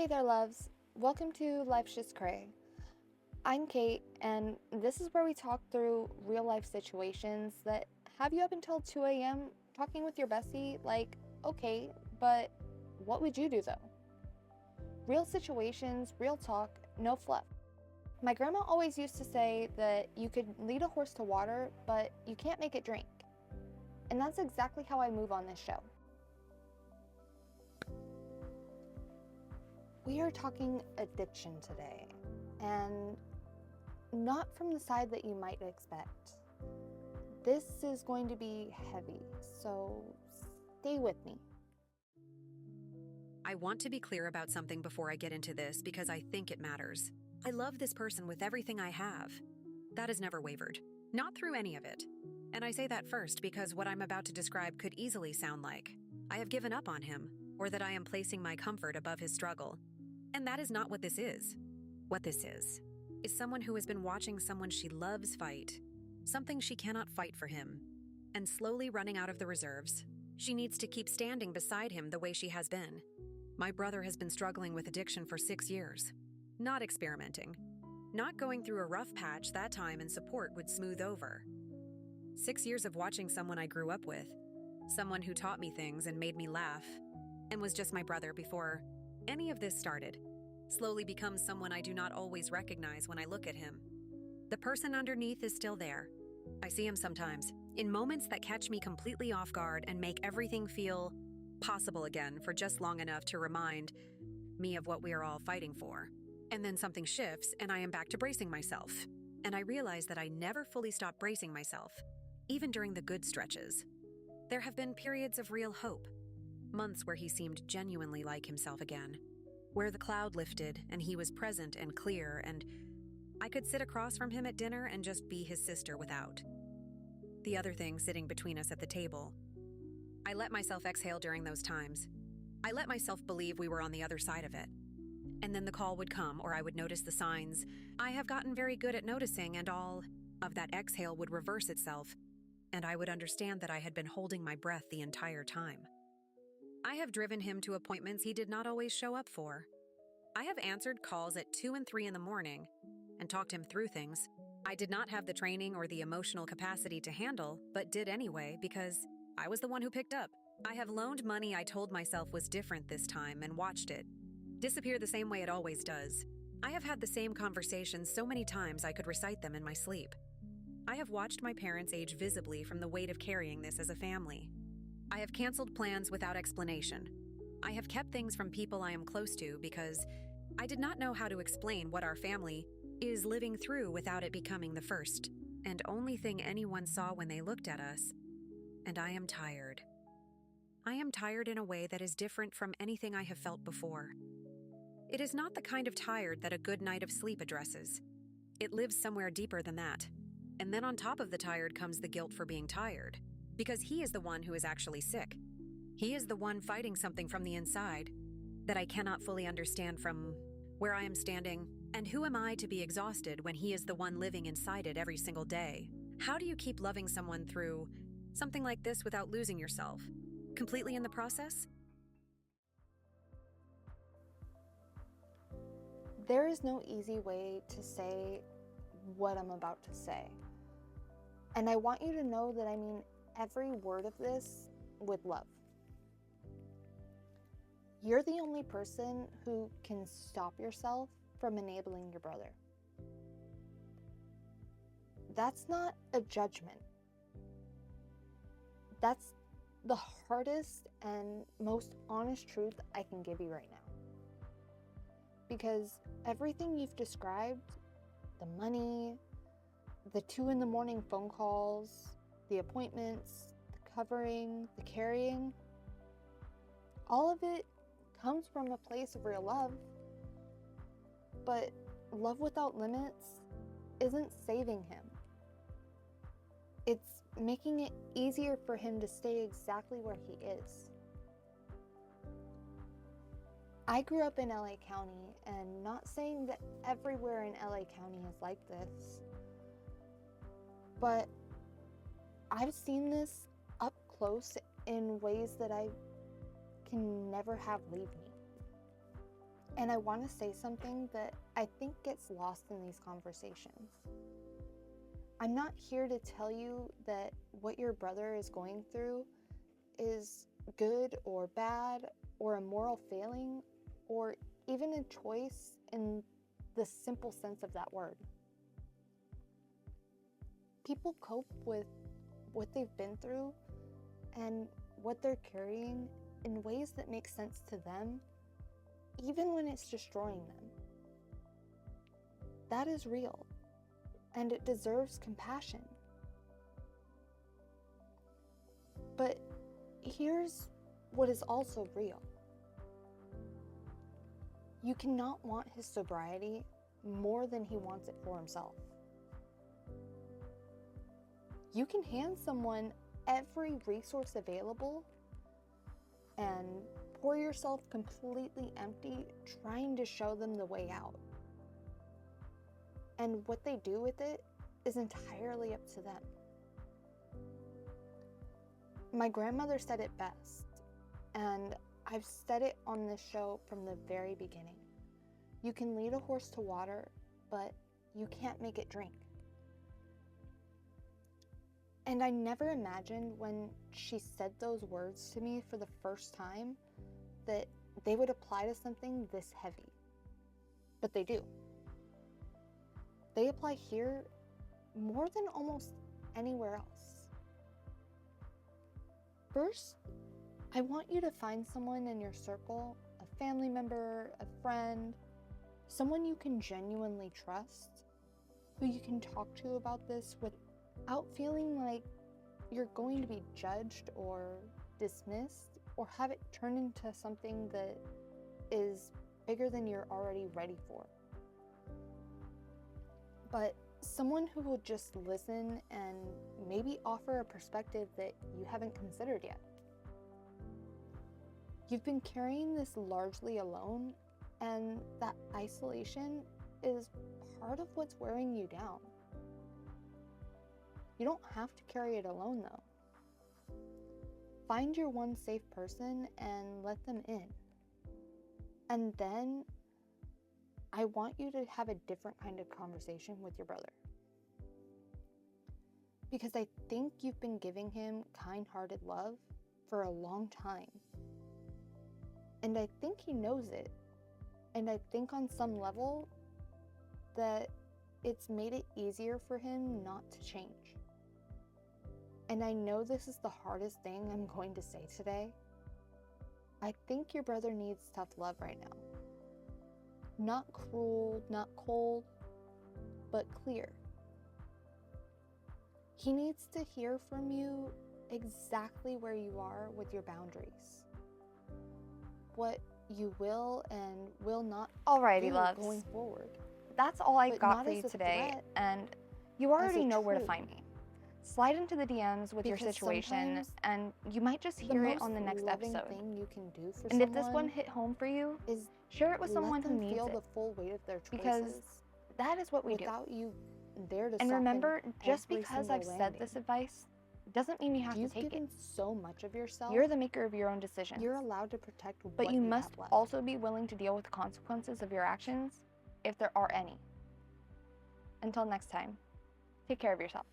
Hey there, loves. Welcome to Life's Just Cray. I'm Kate, and this is where we talk through real life situations that have you up until 2 a.m. talking with your bestie. Like, okay, but what would you do though? Real situations, real talk, no fluff. My grandma always used to say that you could lead a horse to water, but you can't make it drink. And that's exactly how I move on this show. We are talking addiction today, and not from the side that you might expect. This is going to be heavy, so stay with me. I want to be clear about something before I get into this because I think it matters. I love this person with everything I have. That has never wavered, not through any of it. And I say that first because what I'm about to describe could easily sound like I have given up on him or that I am placing my comfort above his struggle. And that is not what this is. What this is someone who has been watching someone she loves fight, something she cannot fight for him, and slowly running out of the reserves. She needs to keep standing beside him the way she has been. My brother has been struggling with addiction for 6 years. Not experimenting. Not going through a rough patch that time and support would smooth over. 6 years of watching someone I grew up with, someone who taught me things and made me laugh, and was just my brother before any of this started, slowly becomes someone I do not always recognize when I look at him. The person underneath is still there. I see him sometimes, in moments that catch me completely off guard and make everything feel possible again for just long enough to remind me of what we are all fighting for. And then something shifts and I am back to bracing myself. And I realize that I never fully stopped bracing myself, even during the good stretches. There have been periods of real hope. Months where he seemed genuinely like himself again, where the cloud lifted and he was present and clear, and I could sit across from him at dinner and just be his sister without the other thing sitting between us at the table. I let myself exhale during those times. I let myself believe we were on the other side of it. And then the call would come, or I would notice the signs. I have gotten very good at noticing, and all of that exhale would reverse itself, and I would understand that I had been holding my breath the entire time. I have driven him to appointments he did not always show up for. I have answered calls at 2 and 3 in the morning and talked him through things I did not have the training or the emotional capacity to handle, but did anyway because I was the one who picked up. I have loaned money I told myself was different this time and watched it disappear the same way it always does. I have had the same conversations so many times I could recite them in my sleep. I have watched my parents age visibly from the weight of carrying this as a family. I have canceled plans without explanation. I have kept things from people I am close to because I did not know how to explain what our family is living through without it becoming the first and only thing anyone saw when they looked at us. And I am tired. I am tired in a way that is different from anything I have felt before. It is not the kind of tired that a good night of sleep addresses. It lives somewhere deeper than that. And then on top of the tired comes the guilt for being tired. Because he is the one who is actually sick. He is the one fighting something from the inside that I cannot fully understand from where I am standing. And who am I to be exhausted when he is the one living inside it every single day? How do you keep loving someone through something like this without losing yourself completely in the process? There is no easy way to say what I'm about to say. And I want you to know that I mean every word of this with love. You're the only person who can stop yourself from enabling your brother. That's not a judgment. That's the hardest and most honest truth I can give you right now. Because everything you've described, the money, the 2 in the morning phone calls, the appointments, the covering, the carrying, all of it comes from a place of real love. But love without limits isn't saving him. It's making it easier for him to stay exactly where he is. I grew up in LA County, and not saying that everywhere in LA County is like this, but I've seen this up close in ways that I can never have leave me. And I want to say something that I think gets lost in these conversations. I'm not here to tell you that what your brother is going through is good or bad, or a moral failing, or even a choice in the simple sense of that word. People cope with what they've been through and what they're carrying in ways that make sense to them, even when it's destroying them. That is real, and it deserves compassion. But here's what is also real. You cannot want his sobriety more than he wants it for himself. You can hand someone every resource available and pour yourself completely empty trying to show them the way out. And what they do with it is entirely up to them. My grandmother said it best, and I've said it on this show from the very beginning. You can lead a horse to water, but you can't make it drink. And I never imagined when she said those words to me for the first time that they would apply to something this heavy. But they do. They apply here more than almost anywhere else. First, I want you to find someone in your circle, a family member, a friend, someone you can genuinely trust, who you can talk to about this without feeling like you're going to be judged or dismissed, or have it turn into something that is bigger than you're already ready for. But someone who will just listen and maybe offer a perspective that you haven't considered yet. You've been carrying this largely alone, and that isolation is part of what's wearing you down. You don't have to carry it alone, though. Find your one safe person and let them in. And then I want you to have a different kind of conversation with your brother. Because I think you've been giving him kind-hearted love for a long time. And I think he knows it. And I think on some level that it's made it easier for him not to change. And I know this is the hardest thing I'm going to say today. I think your brother needs tough love right now. Not cruel, not cold, but clear. He needs to hear from you exactly where you are with your boundaries. What you will and will not Alrighty, do loves. going forward. That's all I've But got not for as you a today, threat, and you as already a know where to truth. find me. Slide into the DMs with your Because situation, sometimes and you might just The hear it most on the next loving episode. thing you can do for And if this someone one hit home for you, is share it with someone let who them needs feel it, the full weight of their because choices that is what we do. without you there to And soften remember, just every because single I've said landing. this advice doesn't mean you have to You've take given it. so much of yourself. You're the maker of your own decisions. You're allowed to protect But what you you must have left. also be willing to deal with the consequences of your actions, if there are any. Until next time, take care of yourself.